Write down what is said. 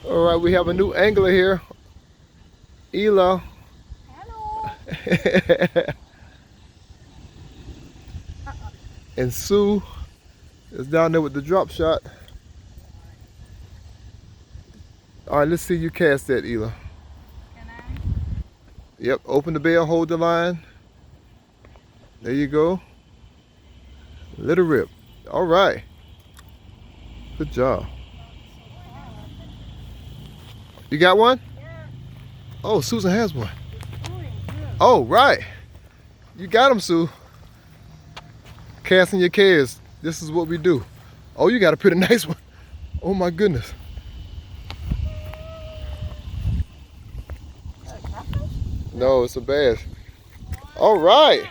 All right, we have a new angler here. Ela. Hello. And Sue is down there with the drop shot. All right, let's see you cast that, Ela. Can I? Yep, open the bail, hold the line. There you go. Let it rip. All right. Good job. You got one? Yeah. Oh, Susan has one. Doing good. Oh, right. You got him, Sue. Casting your cares. This is what we do. Oh, you got a pretty nice one. Oh my goodness. No, it's a bass. All right.